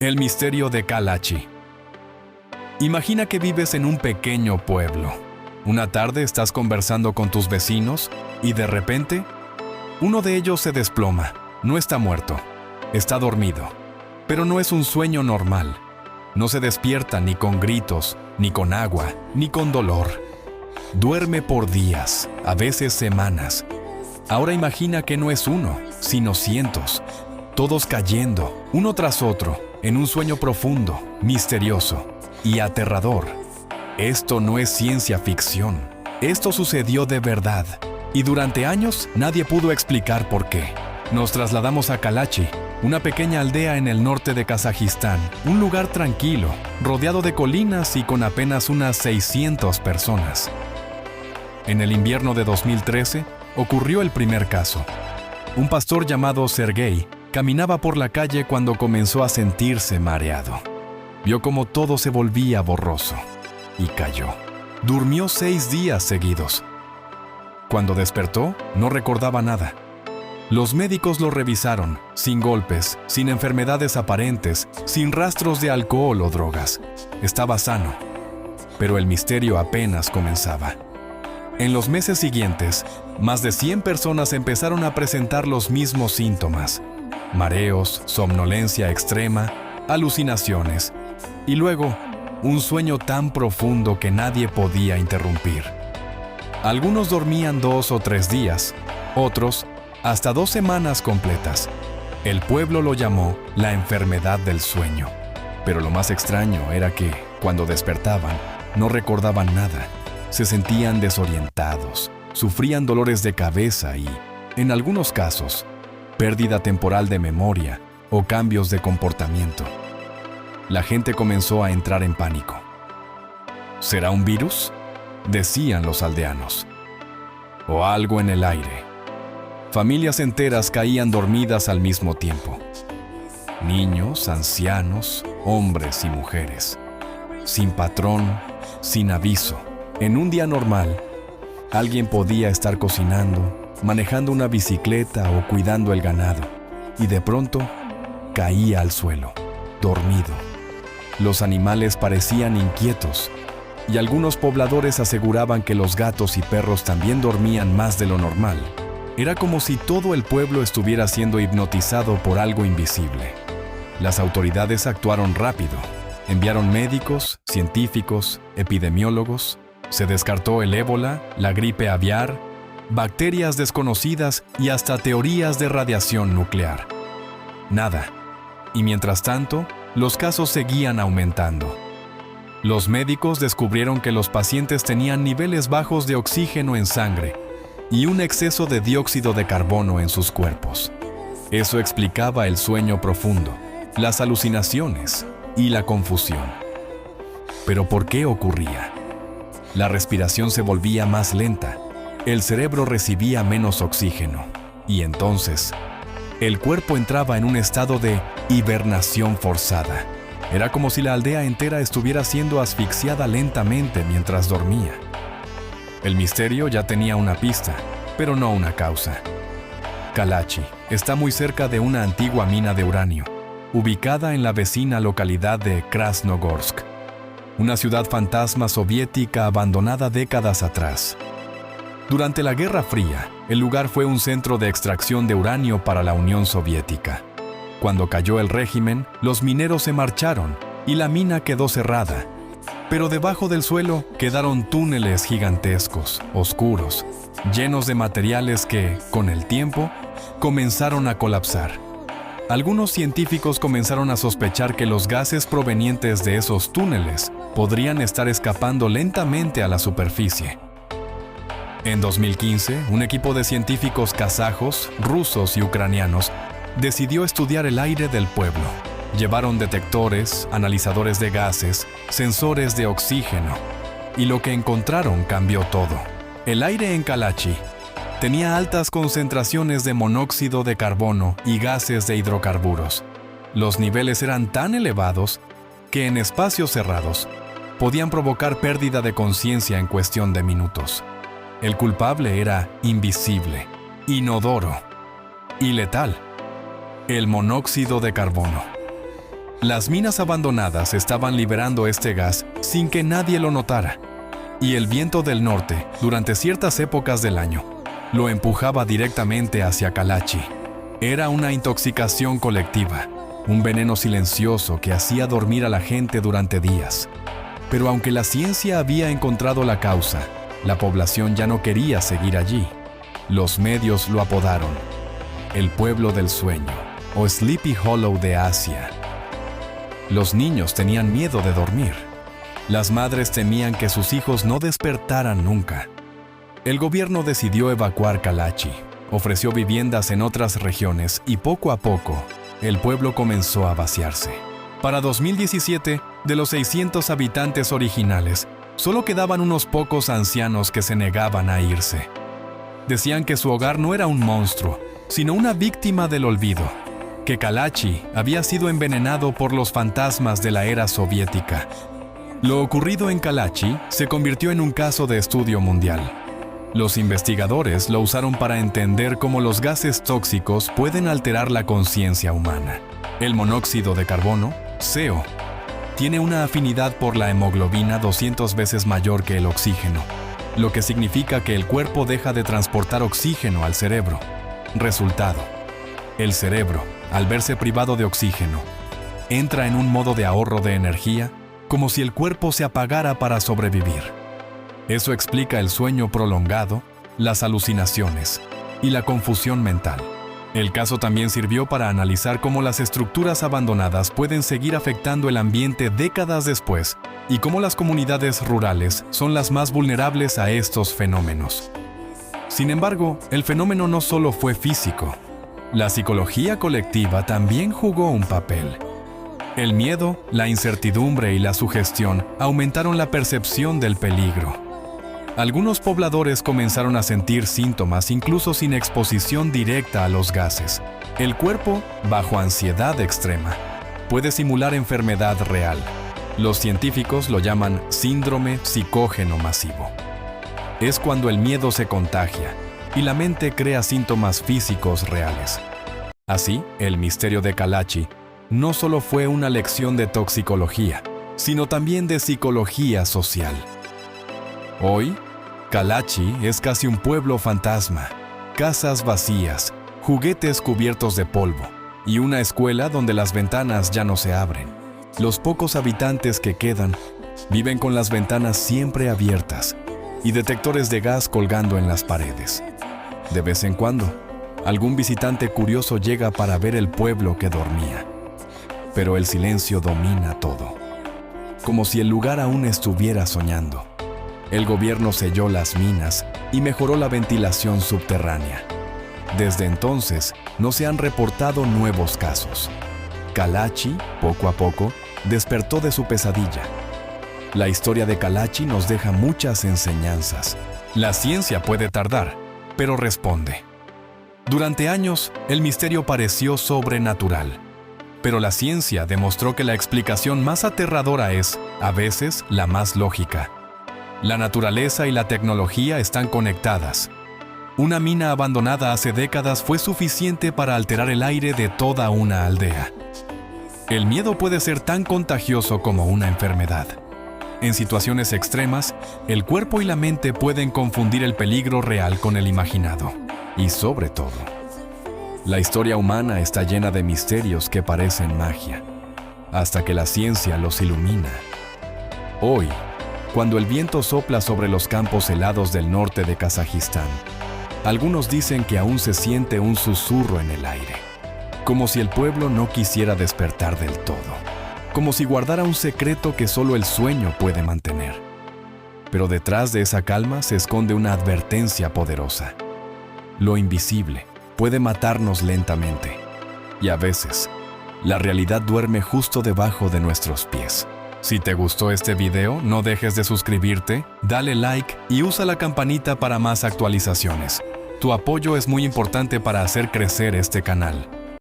El misterio de Kalachi. Imagina que vives en un pequeño pueblo. Una tarde estás conversando con tus vecinos y de repente, uno de ellos se desploma. No está muerto, está dormido. Pero no es un sueño normal. No se despierta ni con gritos, ni con agua, ni con dolor. Duerme por días, a veces semanas. Ahora imagina que no es uno, sino cientos. Todos cayendo, uno tras otro, en un sueño profundo, misterioso y aterrador. Esto no es ciencia ficción. Esto sucedió de verdad. Y durante años nadie pudo explicar por qué. Nos trasladamos a Kalachi, una pequeña aldea en el norte de Kazajistán, un lugar tranquilo, rodeado de colinas y con apenas unas 600 personas. En el invierno de 2013 ocurrió el primer caso. Un pastor llamado Sergei caminaba por la calle cuando comenzó a sentirse mareado. Vio cómo todo se volvía borroso y cayó. Durmió 6 días seguidos. Cuando despertó, no recordaba nada. Los médicos lo revisaron, sin golpes, sin enfermedades aparentes, sin rastros de alcohol o drogas. Estaba sano, pero el misterio apenas comenzaba. En los meses siguientes, más de 100 personas empezaron a presentar los mismos síntomas: mareos, somnolencia extrema, alucinaciones, y luego, un sueño tan profundo que nadie podía interrumpir. Algunos dormían 2 o 3 días, otros hasta 2 semanas completas. El pueblo lo llamó la enfermedad del sueño. Pero lo más extraño era que, cuando despertaban, no recordaban nada. Se sentían desorientados, sufrían dolores de cabeza y, en algunos casos, pérdida temporal de memoria o cambios de comportamiento. La gente comenzó a entrar en pánico. ¿Será un virus?, decían los aldeanos. ¿O algo en el aire? Familias enteras caían dormidas al mismo tiempo. Niños, ancianos, hombres y mujeres. Sin patrón, sin aviso. En un día normal, alguien podía estar cocinando, manejando una bicicleta o cuidando el ganado, y de pronto caía al suelo, dormido. Los animales parecían inquietos, y algunos pobladores aseguraban que los gatos y perros también dormían más de lo normal. Era como si todo el pueblo estuviera siendo hipnotizado por algo invisible. Las autoridades actuaron rápido. Enviaron médicos, científicos, epidemiólogos. Se descartó el ébola, la gripe aviar, bacterias desconocidas y hasta teorías de radiación nuclear. Nada. Y mientras tanto, los casos seguían aumentando. Los médicos descubrieron que los pacientes tenían niveles bajos de oxígeno en sangre y un exceso de dióxido de carbono en sus cuerpos. Eso explicaba el sueño profundo, las alucinaciones y la confusión. ¿Pero por qué ocurría? La respiración se volvía más lenta, el cerebro recibía menos oxígeno y entonces el cuerpo entraba en un estado de hibernación forzada. Era como si la aldea entera estuviera siendo asfixiada lentamente mientras dormía. El misterio ya tenía una pista, pero no una causa. Kalachi está muy cerca de una antigua mina de uranio, ubicada en la vecina localidad de Krasnogorsk, una ciudad fantasma soviética abandonada décadas atrás. Durante la Guerra Fría, el lugar fue un centro de extracción de uranio para la Unión Soviética. Cuando cayó el régimen, los mineros se marcharon y la mina quedó cerrada. Pero debajo del suelo quedaron túneles gigantescos, oscuros, llenos de materiales que, con el tiempo, comenzaron a colapsar. Algunos científicos comenzaron a sospechar que los gases provenientes de esos túneles podrían estar escapando lentamente a la superficie. En 2015, un equipo de científicos kazajos, rusos y ucranianos decidió estudiar el aire del pueblo. Llevaron detectores, analizadores de gases, sensores de oxígeno, y lo que encontraron cambió todo. El aire en Kalachi tenía altas concentraciones de monóxido de carbono y gases de hidrocarburos. Los niveles eran tan elevados que en espacios cerrados podían provocar pérdida de conciencia en cuestión de minutos. El culpable era invisible, inodoro y letal: el monóxido de carbono. Las minas abandonadas estaban liberando este gas sin que nadie lo notara, y el viento del norte, durante ciertas épocas del año, lo empujaba directamente hacia Kalachi. Era una intoxicación colectiva, un veneno silencioso que hacía dormir a la gente durante días. Pero aunque la ciencia había encontrado la causa, la población ya no quería seguir allí. Los medios lo apodaron el pueblo del sueño o Sleepy Hollow de Asia. Los niños tenían miedo de dormir. Las madres temían que sus hijos no despertaran nunca. El gobierno decidió evacuar Kalachi, ofreció viviendas en otras regiones y poco a poco, el pueblo comenzó a vaciarse. Para 2017, de los 600 habitantes originales, solo quedaban unos pocos ancianos que se negaban a irse. Decían que su hogar no era un monstruo, sino una víctima del olvido, que Kalachi había sido envenenado por los fantasmas de la era soviética. Lo ocurrido en Kalachi se convirtió en un caso de estudio mundial. Los investigadores lo usaron para entender cómo los gases tóxicos pueden alterar la conciencia humana. El monóxido de carbono, CO, tiene una afinidad por la hemoglobina 200 veces mayor que el oxígeno, lo que significa que el cuerpo deja de transportar oxígeno al cerebro. Resultado: el cerebro, al verse privado de oxígeno, entra en un modo de ahorro de energía, como si el cuerpo se apagara para sobrevivir. Eso explica el sueño prolongado, las alucinaciones y la confusión mental. El caso también sirvió para analizar cómo las estructuras abandonadas pueden seguir afectando el ambiente décadas después y cómo las comunidades rurales son las más vulnerables a estos fenómenos. Sin embargo, el fenómeno no solo fue físico. La psicología colectiva también jugó un papel. El miedo, la incertidumbre y la sugestión aumentaron la percepción del peligro. Algunos pobladores comenzaron a sentir síntomas incluso sin exposición directa a los gases. El cuerpo, bajo ansiedad extrema, puede simular enfermedad real. Los científicos lo llaman síndrome psicógeno masivo. Es cuando el miedo se contagia y la mente crea síntomas físicos reales. Así, el misterio de Kalachi no solo fue una lección de toxicología, sino también de psicología social. Hoy, Kalachi es casi un pueblo fantasma, casas vacías, juguetes cubiertos de polvo y una escuela donde las ventanas ya no se abren. Los pocos habitantes que quedan viven con las ventanas siempre abiertas y detectores de gas colgando en las paredes. De vez en cuando, algún visitante curioso llega para ver el pueblo que dormía. Pero el silencio domina todo, como si el lugar aún estuviera soñando. El gobierno selló las minas y mejoró la ventilación subterránea. Desde entonces, no se han reportado nuevos casos. Kalachi, poco a poco, despertó de su pesadilla. La historia de Kalachi nos deja muchas enseñanzas. La ciencia puede tardar, pero responde. Durante años, el misterio pareció sobrenatural. Pero la ciencia demostró que la explicación más aterradora es, a veces, la más lógica. La naturaleza y la tecnología están conectadas. Una mina abandonada hace décadas fue suficiente para alterar el aire de toda una aldea. El miedo puede ser tan contagioso como una enfermedad. En situaciones extremas, el cuerpo y la mente pueden confundir el peligro real con el imaginado. Y sobre todo, la historia humana está llena de misterios que parecen magia, hasta que la ciencia los ilumina. Hoy, cuando el viento sopla sobre los campos helados del norte de Kazajistán, algunos dicen que aún se siente un susurro en el aire, como si el pueblo no quisiera despertar del todo, como si guardara un secreto que solo el sueño puede mantener. Pero detrás de esa calma se esconde una advertencia poderosa. Lo invisible puede matarnos lentamente, y a veces, la realidad duerme justo debajo de nuestros pies. Si te gustó este video, no dejes de suscribirte, dale like y usa la campanita para más actualizaciones. Tu apoyo es muy importante para hacer crecer este canal.